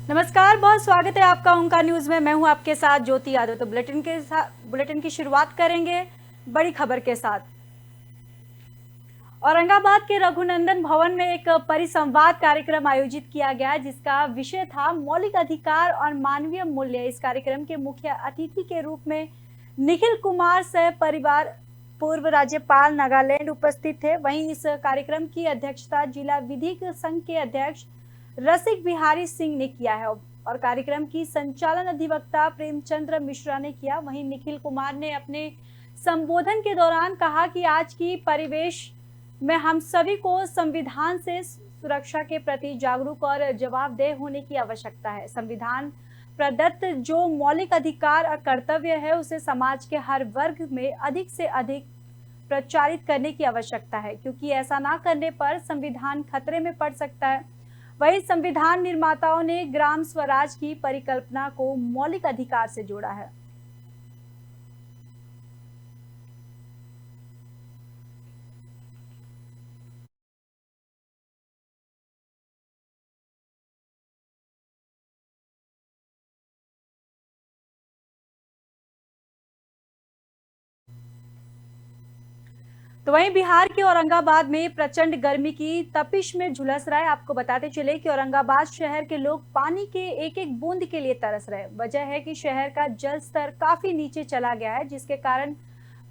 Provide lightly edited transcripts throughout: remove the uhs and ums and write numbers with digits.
नमस्कार, बहुत स्वागत है आपका ओंकार न्यूज में। मैं हूं आपके साथ ज्योति यादव। तो बुलेटिन की शुरुआत करेंगे बड़ी खबर के साथ। औरंगाबाद के रघुनंदन भवन में एक परिसंवाद कार्यक्रम आयोजित किया गया, जिसका विषय था मौलिक अधिकार और मानवीय मूल्य। इस कार्यक्रम के मुख्य अतिथि के रूप में निखिल कुमार सह परिवार पूर्व राज्यपाल नागालैंड उपस्थित थे। वहीं इस कार्यक्रम की अध्यक्षता जिला विधिक संघ के अध्यक्ष रसिक बिहारी सिंह ने किया है और कार्यक्रम की संचालन अधिवक्ता प्रेमचंद्र मिश्रा ने किया। वहीं निखिल कुमार ने अपने संबोधन के दौरान कहा कि आज की परिवेश में हम सभी को संविधान से सुरक्षा के प्रति जागरूक और जवाबदेह होने की आवश्यकता है। संविधान प्रदत्त जो मौलिक अधिकार और कर्तव्य है, उसे समाज के हर वर्ग में अधिक से अधिक प्रचारित करने की आवश्यकता है, क्योंकि ऐसा ना करने पर संविधान खतरे में पड़ सकता है। वहीं संविधान निर्माताओं ने ग्राम स्वराज की परिकल्पना को मौलिक अधिकार से जोड़ा है। तो वहीं बिहार के औरंगाबाद में प्रचंड गर्मी की तपिश में झुलस रहा है। आपको बताते चले कि औरंगाबाद शहर के लोग पानी के एक एक बूंद के लिए तरस रहे। वजह है कि शहर का जल स्तर काफी नीचे चला गया है, जिसके कारण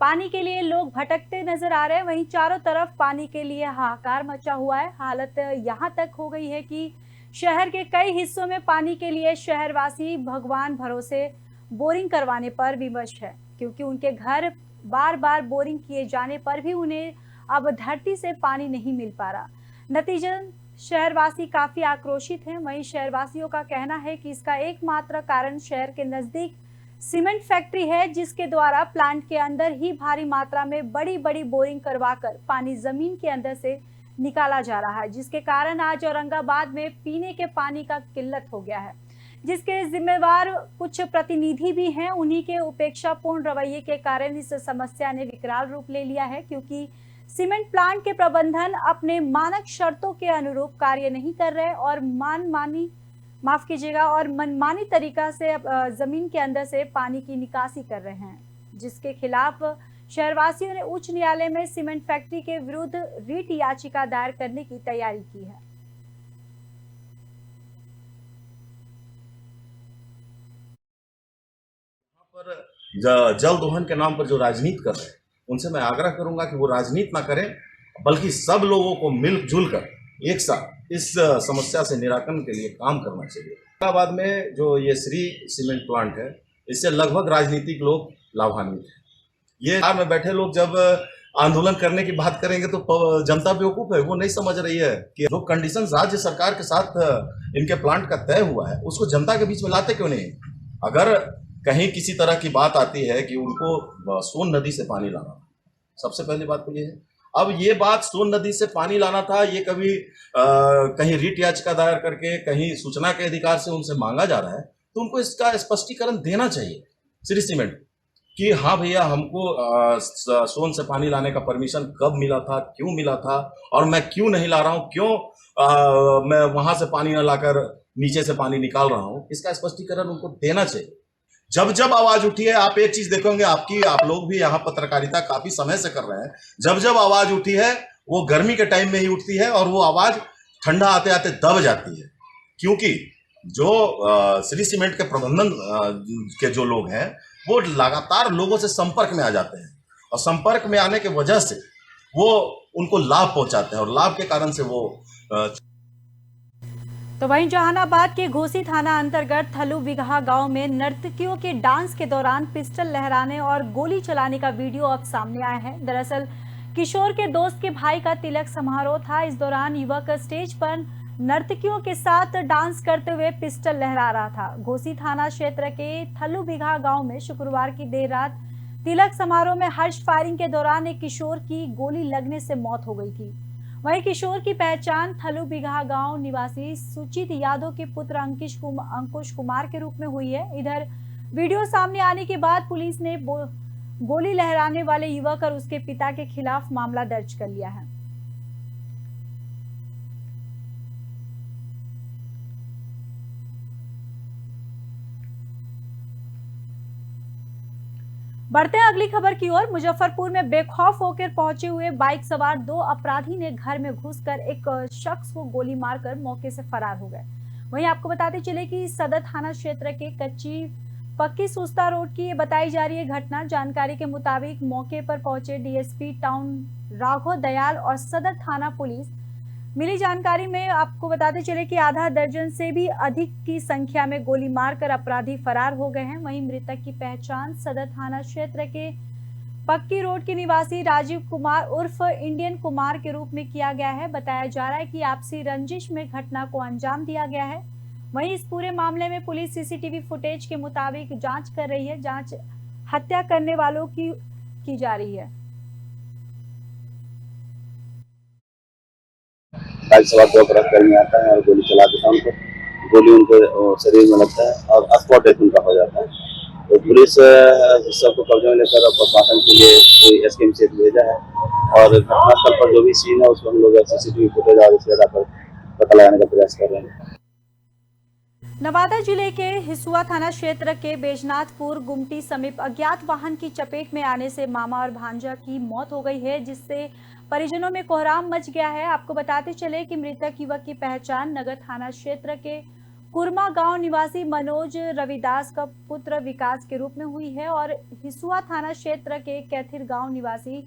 पानी के लिए लोग भटकते नजर आ रहे हैं। वहीं चारों तरफ पानी के लिए हाहाकार मचा हुआ है। हालत यहाँ तक हो गई है कि शहर के कई हिस्सों में पानी के लिए शहरवासी भगवान भरोसे बोरिंग करवाने पर विवश है, क्योंकि उनके घर बार बार बोरिंग किए जाने पर भी उन्हें अब धरती से पानी नहीं मिल पा रहा। नतीजन शहरवासी काफी आक्रोशित हैं। वहीं शहरवासियों का कहना है कि इसका एकमात्र कारण शहर के नजदीक सीमेंट फैक्ट्री है, जिसके द्वारा प्लांट के अंदर ही भारी मात्रा में बड़ी बड़ी बोरिंग करवाकर पानी जमीन के अंदर से निकाला जा रहा है, जिसके कारण आज औरंगाबाद में पीने के पानी का किल्लत हो गया है, जिसके जिम्मेवार कुछ प्रतिनिधि भी हैं। उन्हीं के उपेक्षापूर्ण रवैये के कारण इस समस्या ने विकराल रूप ले लिया है, क्योंकि सीमेंट प्लांट के प्रबंधन अपने मानक शर्तों के अनुरूप कार्य नहीं कर रहे और मनमानी तरीका से जमीन के अंदर से पानी की निकासी कर रहे हैं, जिसके खिलाफ शहरवासियों ने उच्च न्यायालय में सीमेंट फैक्ट्री के विरुद्ध रिट याचिका दायर करने की तैयारी की है। पर जल दोहन के नाम पर जो राजनीति कर रहे हैं, उनसे मैं आग्रह करूंगा कि वो राजनीति ना करें, बल्कि सब लोगों को मिलजुल कर एक साथ इस समस्या से निराकरण के लिए काम करना चाहिए। औरंगाबाद में जो ये श्री सीमेंट प्लांट है, इससे लगभग राजनीतिक लोग लाभान्वित हैं। ये बिहार में बैठे लोग जब आंदोलन करने की बात करेंगे तो जनता बेवकूफ है, वो नहीं समझ रही है कि जो कंडीशन राज्य सरकार के साथ इनके प्लांट का तय हुआ है, उसको जनता के बीच में लाते क्यों नहीं। अगर कहीं किसी तरह की बात आती है कि उनको सोन नदी से पानी लाना, सबसे पहली बात तो ये है। अब ये बात सोन नदी से पानी लाना था, ये कभी कहीं रिट याचिका दायर करके, कहीं सूचना के अधिकार से उनसे मांगा जा रहा है, तो उनको इसका स्पष्टीकरण देना चाहिए श्री सीमेंट कि हाँ भैया, हमको सोन से पानी लाने का परमिशन कब मिला था, क्यों मिला था, और मैं क्यों नहीं ला रहा हूँ, क्यों मैं वहां से पानी न लाकर नीचे से पानी निकाल रहा हूँ। इसका स्पष्टीकरण उनको देना चाहिए। जब जब आवाज उठी है, आप एक चीज देखोगे, आप लोग भी यहाँ पत्रकारिता काफी समय से कर रहे हैं, जब जब आवाज उठी है वो गर्मी के टाइम में ही उठती है और वो आवाज ठंडा आते आते दब जाती है, क्योंकि जो श्री सीमेंट के प्रबंधन के जो लोग हैं, वो लगातार लोगों से संपर्क में आ जाते हैं और संपर्क में आने की वजह से वो उनको लाभ पहुंचाते हैं और लाभ के कारण से वो तो वहीं जहानाबाद के घोसी थाना अंतर्गत थलू बिगहा गांव में नर्तकियों के डांस के दौरान पिस्टल लहराने और गोली चलाने का वीडियो अब सामने आया है। दरअसल किशोर के दोस्त के भाई का तिलक समारोह था। इस दौरान युवक स्टेज पर नर्तकियों के साथ डांस करते हुए पिस्टल लहरा रहा था। घोसी थाना क्षेत्र के थलू बिगहा गाँव में शुक्रवार की देर रात तिलक समारोह में हर्ष फायरिंग के दौरान एक किशोर की गोली लगने से मौत हो गई थी। वहीं किशोर की पहचान थलू बिगहा गांव निवासी सुचित यादव के पुत्र अंकुश कुमार के रूप में हुई है। इधर वीडियो सामने आने के बाद पुलिस ने गोली लहराने वाले युवक और उसके पिता के खिलाफ मामला दर्ज कर लिया है। बढ़ते हैं अगली खबर की ओर। मुजफ्फरपुर में बेखौफ होकर पहुंचे हुए बाइक सवार दो अपराधी ने घर में घुसकर एक शख्स को गोली मारकर मौके से फरार हो गए। वहीं आपको बताते चले कि सदर थाना क्षेत्र के कच्ची पक्की सुस्ता रोड की ये बताई जा रही है घटना। जानकारी के मुताबिक मौके पर पहुंचे डीएसपी टाउन राघव दयाल और सदर थाना पुलिस, मिली जानकारी में आपको बताते चले कि आधा दर्जन से भी अधिक की संख्या में गोली मारकर अपराधी फरार हो गए हैं। वहीं मृतक की पहचान सदर थाना क्षेत्र के पक्की रोड के निवासी राजीव कुमार उर्फ इंडियन कुमार के रूप में किया गया है। बताया जा रहा है कि आपसी रंजिश में घटना को अंजाम दिया गया है। वहीं इस पूरे मामले में पुलिस सीसीटीवी फुटेज के मुताबिक जांच कर रही है। जांच हत्या करने वालों की जा रही है। बाइक सवार दो अपराधकर्मी आता है और गोली चला देता है उनको, गोली उनके शरीर में लगता है और स्पॉट डेथ उनका हो जाता है। तो पुलिस सबको कब्जे में लेकर पोस्टमार्टम के लिए एसकेएम से भेजा है और घटनास्थल पर जो भी सीन है उसको हम लोग सीसीटीवी फुटेज और इसके आधार पर पता लगाने का प्रयास कर रहे हैं। नवादा जिले के हिसुआ थाना क्षेत्र के बैजनाथपुर गुमटी समीप अज्ञात वाहन की चपेट में आने से मामा और भांजा की मौत हो गई है, जिससे परिजनों में कोहराम मच गया है। आपको बताते चले कि मृतक युवक की पहचान नगर थाना क्षेत्र के कुरमा गांव निवासी मनोज रविदास का पुत्र विकास के रूप में हुई है और हिसुआ थाना क्षेत्र के कैथिर गांव निवासी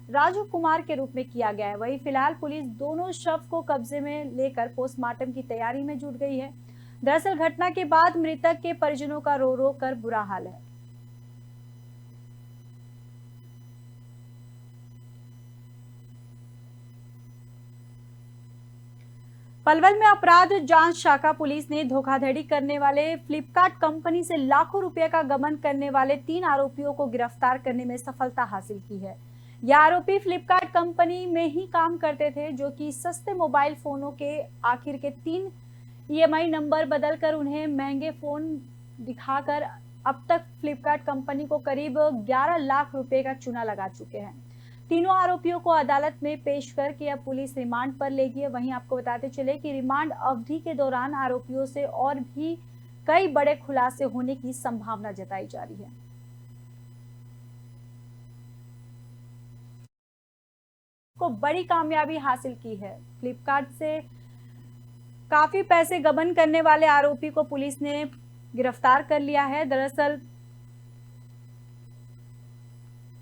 राजू कुमार के रूप में किया गया है। वहीं फिलहाल पुलिस दोनों शव को कब्जे में लेकर पोस्टमार्टम की तैयारी में जुट गई है। दरअसल घटना के बाद मृतक के परिजनों का रो रो कर बुरा हाल है। पलवल में अपराध जांच शाखा पुलिस ने धोखाधड़ी करने वाले फ्लिपकार्ट कंपनी से लाखों रुपए का गबन करने वाले 3 आरोपियों को गिरफ्तार करने में सफलता हासिल की है। यह आरोपी फ्लिपकार्ट कंपनी में ही काम करते थे, जो कि सस्ते मोबाइल फोनों के आखिर के 3 ईएमआई नंबर बदलकर उन्हें महंगे फोन दिखाकर अब तक फ्लिपकार्ट कंपनी को करीब 11 लाख रुपए का चूना लगा चुके हैं। तीनों आरोपियों को अदालत में पेश करके अब पुलिस रिमांड पर लेगी है। वहीं आपको बताते चले कि रिमांड अवधि के दौरान आरोपियों से और भी कई बड़े खुलासे होने की संभावना जताई जा रही है। को बड़ी कामयाबी हासिल की है। फ्लिपकार्ट से काफी पैसे गबन करने वाले आरोपी को पुलिस ने गिरफ्तार कर लिया है। दरअसल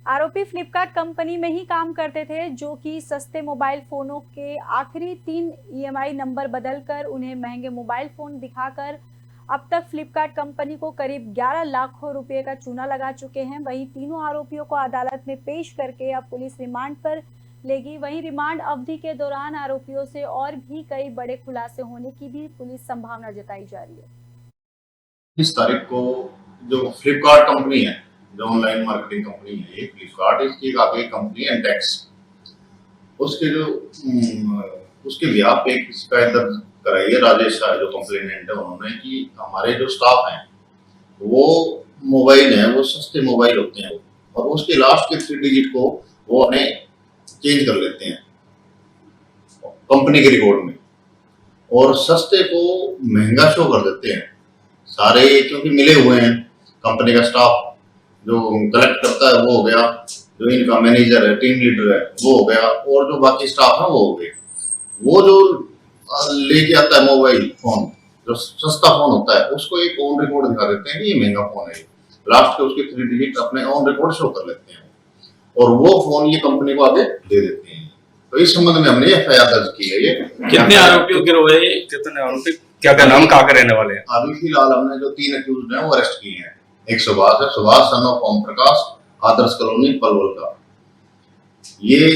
आरोपी फ्लिपकार्ट कंपनी में ही काम करते थे, जो कि सस्ते मोबाइल फोनों के आखिरी 3 ईएमआई नंबर बदलकर उन्हें महंगे मोबाइल फोन दिखाकर अब तक फ्लिपकार्ट कंपनी को करीब 11 लाख रुपए का चूना लगा चुके हैं। वहीं तीनों आरोपियों को अदालत में पेश करके अब पुलिस रिमांड पर लेगी। वहीं रिमांड अवधि के दौरान आरोपियों से और भी कई बड़े खुलासे होने की भी पुलिस संभावना जताई जा रही है। इस तारीख को जो फ्लिपकार्ट कंपनी है, जो ऑनलाइन मार्केटिंग कंपनी है, ये फ्लिपकार्ट, इसकी आगे कंपनी एंटेक्स, उसके जो उसके बिहाफ पे एक शिकायत दर्ज कराई है राजेश शाह, जो कंप्लेनेंट है, उन्होंने कि हमारे जो स्टाफ हैं वो मोबाइल है, वो सस्ते मोबाइल होते हैं और उसके लास्ट के 3 डिजिट को वो अपने चेंज कर लेते हैं कंपनी के रिकॉर्ड में और सस्ते को महंगा शो कर देते हैं सारे, क्योंकि मिले हुए हैं। कंपनी का स्टाफ जो कलेक्ट करता है वो हो गया, जो इनका मैनेजर है, टीम लीडर है वो हो गया, और जो बाकी स्टाफ है वो हो गए। वो जो लेके आता है मोबाइल फोन, जो सस्ता फोन होता है, उसको एक ऑन रिकॉर्ड दिखा देते हैं कि ये महंगा फोन है। लास्ट के उसके 3 डिजिट अपने ऑन रिकॉर्ड शो कर लेते हैं और वो फोन ये कंपनी को आगे दे देते हैं। तो इस संबंध में हमने एफआईआर दर्ज की है। ये कितने आरोपियों गिरोह है, कितने आरोपी, क्या क्या नाम, कहाँ के रहने वाले हैं? अभी फिलहाल हमने जो 3 अक्यूज्ड हैं वो अरेस्ट किए हैं। एक सुभाष है, Subhash son of Om Prakash, Adarsh colony Palwal का ये,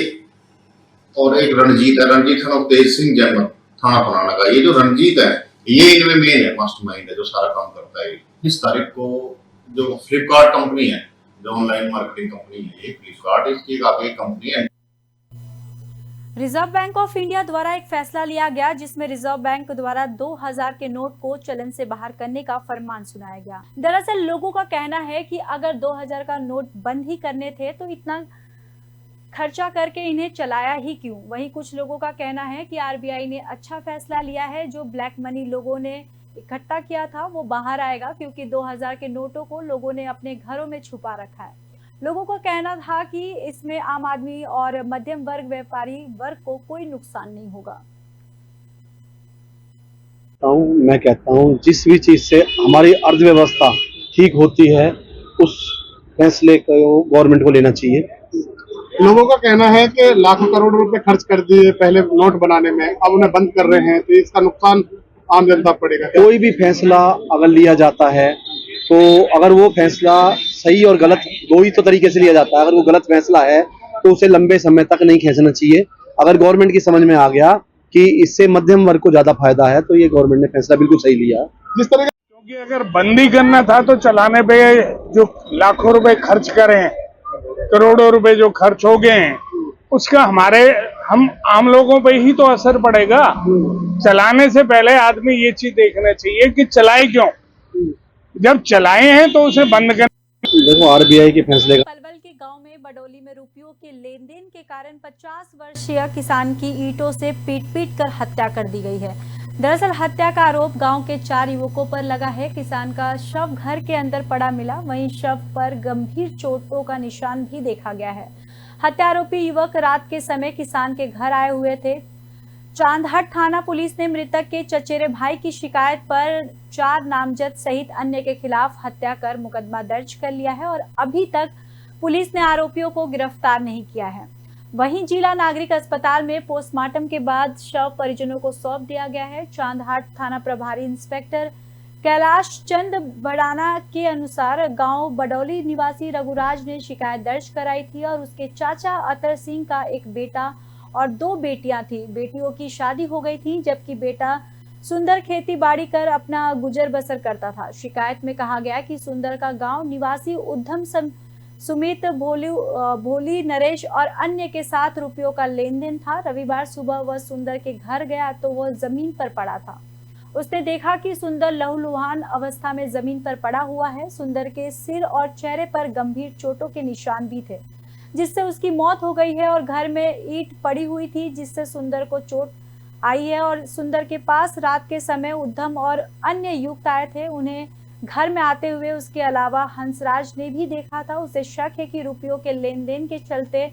और एक रणजीत है, रणजीत सन ऑफ तेज सिंह जैमत, थाना पुराना का। ये जो रणजीत है ये इनमें मेन है, मास्टरमाइंड है, जो सारा काम करता है। इस तारीख को जो फ्लिपकार्ट कंपनी है, जो ऑनलाइन मार्केटिंग कंपनी है, ये फ्लिपकार्ट, इसकी आगे कंपनी है। रिजर्व बैंक ऑफ इंडिया द्वारा एक फैसला लिया गया, जिसमें रिजर्व बैंक द्वारा 2000 के नोट को चलन से बाहर करने का फरमान सुनाया गया। दरअसल लोगों का कहना है कि अगर 2000 का नोट बंद ही करने थे तो इतना खर्चा करके इन्हें चलाया ही क्यों। वहीं कुछ लोगों का कहना है कि आरबीआई ने अच्छा फैसला लिया है, जो ब्लैक मनी लोगों ने इकट्ठा किया था वो बाहर आएगा, क्योंकि 2000 के नोटों को लोगों ने अपने घरों में छुपा रखा है। लोगों का कहना था कि इसमें आम आदमी और मध्यम वर्ग व्यापारी वर्ग को कोई नुकसान नहीं होगा। मैं कहता हूँ जिस भी चीज से हमारी अर्थव्यवस्था ठीक होती है उस फैसले को गवर्नमेंट को लेना चाहिए। लोगों का कहना है कि लाखों करोड़ रुपए खर्च कर दिए पहले नोट बनाने में, अब उन्हें बंद कर रहे हैं, तो इसका नुकसान आम जनता पर पड़ेगा। कोई भी फैसला अगर लिया जाता है तो अगर वो फैसला सही और गलत दो ही तो तरीके से लिया जाता है। अगर वो गलत फैसला है तो उसे लंबे समय तक नहीं खींचना चाहिए। अगर गवर्नमेंट की समझ में आ गया कि इससे मध्यम वर्ग को ज्यादा फायदा है तो ये गवर्नमेंट ने फैसला बिल्कुल सही लिया। जिस तरह क्योंकि अगर बंदी करना था तो चलाने पे जो लाखों रुपए खर्च करें, करोड़ों रुपए जो खर्च हो गए हैं, उसका हम आम लोगों पे ही तो असर पड़ेगा। चलाने से पहले आदमी ये चीज देखना चाहिए कि चलाए क्यों, जब चलाए हैं तो उसे बंद कर। देखो आरबीआई के फैसले का पलवल के गांव में बडोली में रुपयों के लेन देन के कारण 50 वर्षीय किसान की ईंटों से पीट कर हत्या कर दी गई है। दरअसल हत्या का आरोप गांव के 4 युवकों पर लगा है। किसान का शव घर के अंदर पड़ा मिला, वहीं शव पर गंभीर चोटों का निशान भी देखा गया है। हत्या आरोपी युवक रात के समय किसान के घर आए हुए थे। चांदहट थाना पुलिस ने मृतक के चचेरे भाई की शिकायत पर 4 नामजद सहित अन्य के खिलाफ हत्या कर मुकदमा दर्ज कर लिया है और अभी तक पुलिस ने आरोपियों को गिरफ्तार नहीं किया है। वहीं जिला नागरिक अस्पताल में पोस्टमार्टम के बाद शव परिजनों को सौंप दिया गया है। चांदहाट थाना प्रभारी इंस्पेक्टर कैलाश चंद बड़ाना के अनुसार गांव बडौली निवासी रघुराज ने शिकायत दर्ज कराई थी और उसके चाचा अतर सिंह का एक बेटा और 2 बेटियां थी। बेटियों की शादी हो गई थी जबकि बेटा सुंदर खेती बाड़ी कर अपना गुजर बसर करता था। शिकायत में कहा गया कि सुंदर का गांव निवासी उद्धम सुमित भोली नरेश और अन्य के साथ रुपयों का लेन देन था। रविवार सुबह वह सुंदर के घर गया तो वह जमीन पर पड़ा था। उसने देखा कि सुंदर लहूलुहान अवस्था में जमीन पर पड़ा हुआ है। सुंदर के सिर और चेहरे पर गंभीर चोटों के निशान भी थे जिससे उसकी मौत हो गई है और घर में ईंट पड़ी हुई थी जिससे सुंदर को चोट आई है। और सुंदर के पास रात के समय उद्धम और अन्य युवक आए थे। उन्हें घर में आते हुए उसके अलावा हंसराज ने भी देखा था। उसे शक है कि रुपयों के लेन देन के चलते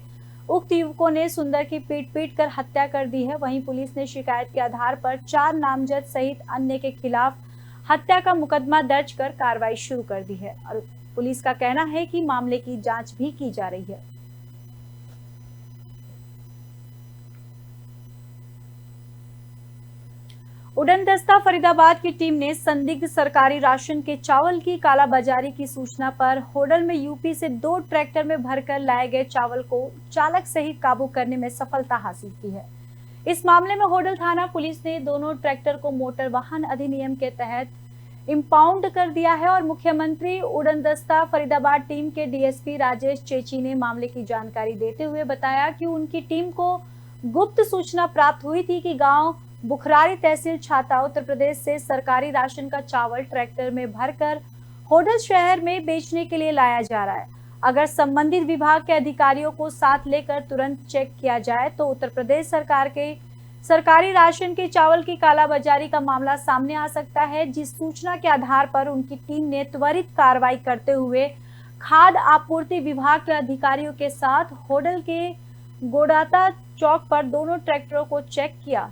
उक्त युवकों ने सुंदर की पीट कर हत्या कर दी है। वहीं पुलिस ने शिकायत के आधार पर 4 नामजद सहित अन्य के खिलाफ हत्या का मुकदमा दर्ज कर कार्रवाई शुरू कर दी है और पुलिस का कहना है कि मामले की जांच भी की जा रही है। उड़नदस्ता फरीदाबाद की टीम ने संदिग्ध सरकारी राशन के चावल की कालाबाजारी की सूचना पर होडल में यूपी से 2 ट्रैक्टर में भरकर लाए गए चावल को चालक सहित काबू करने में सफलता हासिल की है। इस मामले में होडल थाना पुलिस ने दोनों ट्रैक्टर को मोटर वाहन अधिनियम के तहत इंपाउंड कर दिया है और मुख्यमंत्री उड़नदस्ता फरीदाबाद टीम के डीएसपी राजेश चेची ने मामले की जानकारी देते हुए बताया कि उनकी टीम को गुप्त सूचना प्राप्त हुई थी कि गांव बुखरारी तहसील छाता उत्तर प्रदेश से सरकारी राशन का चावल ट्रैक्टर में भरकर होडल शहर में बेचने के लिए लाया जा रहा है। अगर संबंधित विभाग के अधिकारियों को साथ लेकर तुरंत चेक किया जाए तो उत्तर प्रदेश सरकार के सरकारी राशन के चावल की कालाबाजारी का मामला सामने आ सकता है। जिस सूचना के आधार पर उनकी टीम ने त्वरित कार्रवाई करते हुए खाद्य आपूर्ति विभाग के अधिकारियों के साथ होडल के गोडाता चौक पर दोनों ट्रैक्टरों को चेक किया।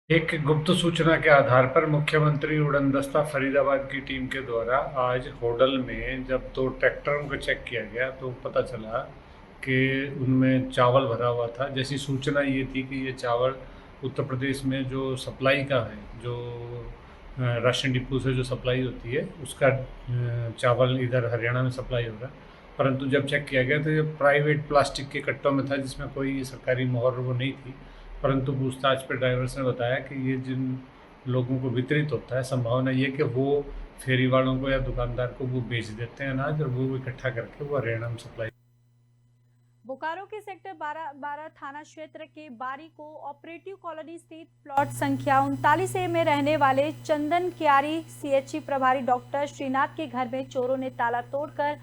एक गुप्त सूचना के आधार पर मुख्यमंत्री उड़नदस्ता फरीदाबाद की टीम के द्वारा आज होडल में जब 2 ट्रैक्टरों को चेक किया गया तो पता चला कि उनमें चावल भरा हुआ था। जैसी सूचना ये थी कि ये चावल उत्तर प्रदेश में जो सप्लाई का है, जो राशन डिपो से जो सप्लाई होती है उसका चावल इधर हरियाणा में सप्लाई हो रहा है। परंतु जब चेक किया गया तो ये प्राइवेट प्लास्टिक के कट्टों में था जिसमें कोई सरकारी मोहर वो नहीं थी। परंतु पूछताछ पे ड्राइवर्स ने बताया कि ये जिन लोगों को वितरित होता है संभावना ये कि वो फेरी वालों को या दुकानदार को वो बेच देते हैं अनाज और वो इकट्ठा करके वो हरियाणा में सप्लाई। बोकारो के सेक्टर 12 थाना क्षेत्र के बारी को ऑपरेटिव कॉलोनी स्थित प्लॉट संख्या 39A में रहने वाले चंदन क्यारी सीएचसी प्रभारी डॉक्टर श्रीनाथ के घर में चोरों ने ताला तोड़कर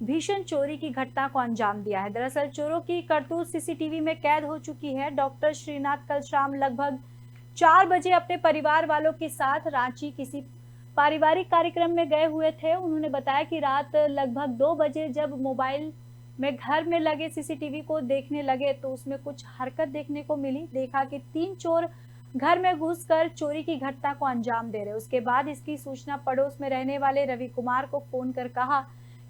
भीषण चोरी की घटना को अंजाम दिया है। दरअसल चोरों की करतूत सीसीटीवी में कैद हो चुकी है। डॉक्टर श्रीनाथ कल शाम लगभग 4 बजे अपने परिवार वालों के साथ रांची किसी पारिवारिक कार्यक्रम में गए हुए थे। उन्होंने बताया कि रात लगभग 2 बजे जब मोबाइल में घर में लगे सीसीटीवी को देखने लगे तो उसमें कुछ हरकत देखने को मिली। देखा कि 3 चोर घर में घुसकर चोरी की घटना को अंजाम दे रहे। उसके बाद इसकी सूचना पड़ोस में रहने वाले रवि कुमार को फोन कर कहा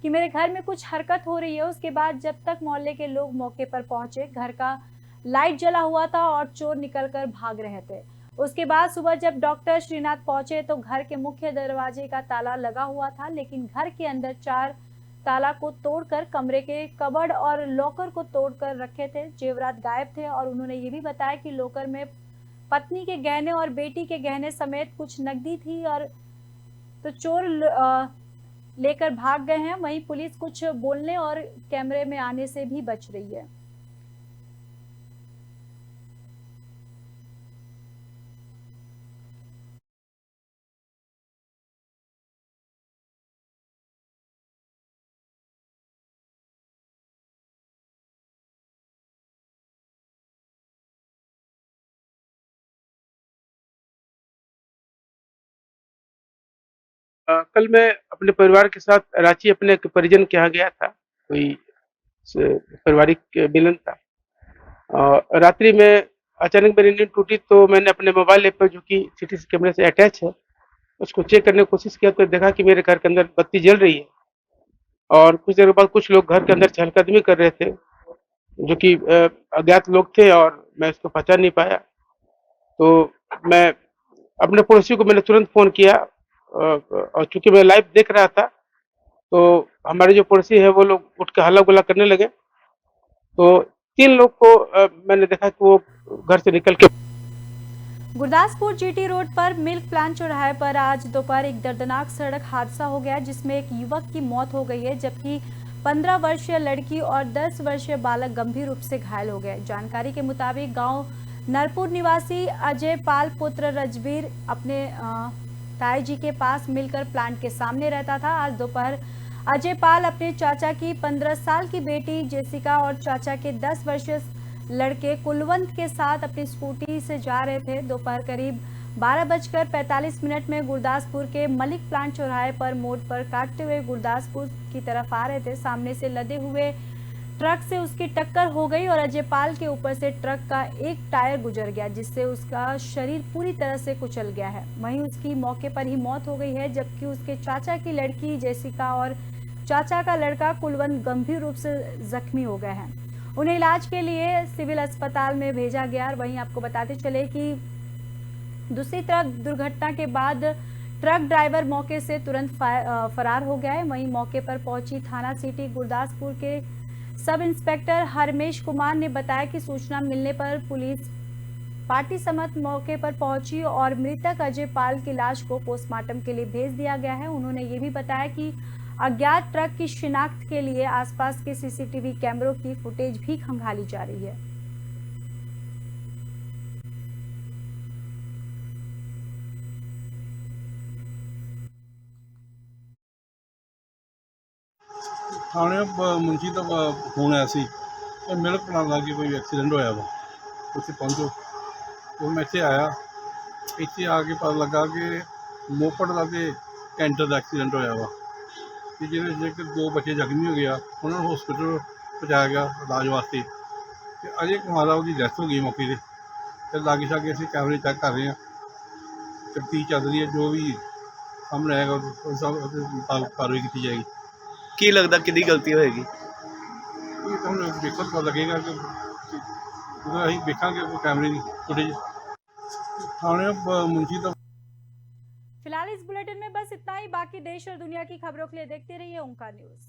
कि मेरे घर में कुछ हरकत हो रही है। उसके बाद जब तक मोहल्ले के लोग मौके पर पहुंचे, घर का लाइट जला हुआ था और चोर निकलकर भाग रहे थे। उसके बाद सुबह जब डॉक्टर श्रीनाथ पहुंचे तो घर के मुख्य दरवाजे का ताला लगा हुआ था, लेकिन घर के अंदर 4 ताला को तोड़कर कमरे के कबर्ड और लॉकर को तोड़कर रखे थे। जेवरात गायब थे और उन्होंने ये भी बताया कि लॉकर में पत्नी के गहने और बेटी के गहने समेत कुछ नकदी थी और तो चोर लेकर भाग गए हैं। वहीं पुलिस कुछ बोलने और कैमरे में आने से भी बच रही है। कल मैं अपने परिवार के साथ रांची अपने एक परिजन के यहाँ गया था। कोई पारिवारिक मिलन था। रात्रि में अचानक मेरी नींद टूटी तो मैंने अपने मोबाइल ऐप पर जो कि सीसी कैमरे से अटैच है उसको चेक करने की कोशिश किया तो देखा कि मेरे घर के अंदर बत्ती जल रही है और कुछ देर बाद कुछ लोग घर के अंदर चहलकदमी कर रहे थे जो कि अज्ञात लोग थे और मैं इसको पहचान नहीं पाया। तो मैं अपने पड़ोसी को मैंने तुरंत फोन किया और चूंकि मैं लाइव देख रहा था तो हमारे जो पड़ोसी है वो लोग उठ के हल्ला गुल्ला करने लगे। तो 3 लोग को मैंने देखा कि वो घर से निकल के गुरदासपुर जीटी रोड पर मिल्क प्लांट चौराहे पर आज दोपहर एक दर्दनाक सड़क हादसा हो गया जिसमें एक युवक की मौत हो गई है जबकि 15 वर्षीय लड़की और 10 वर्षीय बालक गंभीर रूप से घायल हो गए। जानकारी के मुताबिक गांव नरपुर निवासी अजय पाल पुत्र रजवीर अपने ताई जी के पास मिलकर प्लांट के सामने रहता था। आज दोपहर अजय पाल अपने चाचा की 15 साल की बेटी जेसिका और चाचा के 10 वर्षीय लड़के कुलवंत के साथ अपनी स्कूटी से जा रहे थे। दोपहर करीब 12:45 में गुरदासपुर के मलिक प्लांट चौराहे पर मोड़ पर काटते हुए गुरदासपुर की तरफ आ रहे थे। सामने से लदे हुए ट्रक से उसकी टक्कर हो गई और अजय पाल के ऊपर से ट्रक का एक टायर गुजर गया जिससे उसका शरीर पूरी तरह से कुचल गया है। वहीं उसकी मौके पर ही मौत हो गई है जबकि उसके चाचा की लड़की जेसिका और चाचा का लड़का कुलवंत गंभीर रूप से जख्मी हो गए हैं। उन्हें इलाज के लिए सिविल अस्पताल में भेजा गया। और वहीं आपको बताते चले कि दूसरी तरफ दुर्घटना के बाद ट्रक ड्राइवर मौके से तुरंत फरार हो गया है। वहीं मौके पर पहुंची थाना सिटी गुरदासपुर के सब इंस्पेक्टर हरमेश कुमार ने बताया कि सूचना मिलने पर पुलिस पार्टी समत मौके पर पहुंची और मृतक अजय पाल की लाश को पोस्टमार्टम के लिए भेज दिया गया है। उन्होंने ये भी बताया कि अज्ञात ट्रक की शिनाख्त के लिए आसपास के सीसीटीवी कैमरों की फुटेज भी खंगाली जा रही है। थाने मुंशी तक फोन आया सी मिल्क प्लांट लागे कोई एक्सीडेंट होया वा उत्थे पहुंचो तो मैं इत्थे आया। इत्थे आके पता लगा कि मोपड़ का ते कैंटर का एक्सीडेंट होया वा कि जिहदे च 2 बच्चे जख्मी हो गया उन्होंने हॉस्पिटल पहुँचाया गया इलाज वास्ते। तो अजय कुमार उसकी डैथ हो गई मौके पर। फिर लागे शागे असीं कैमरे चैक कर रहे हैं, तफ्तीश चल रही है, जो भी सामने आएगा उस मुताबिक कार्रवाई की जाएगी। की लगता कि गलती होएगी ये तो हम देखो पता लगेगा कि असीं देखांगे कैमरे की फुटेज थाने मुंशी तक। फिलहाल इस बुलेटिन में बस इतना ही। बाकी देश और दुनिया की खबरों के लिए देखते रहिए ओंकार न्यूज।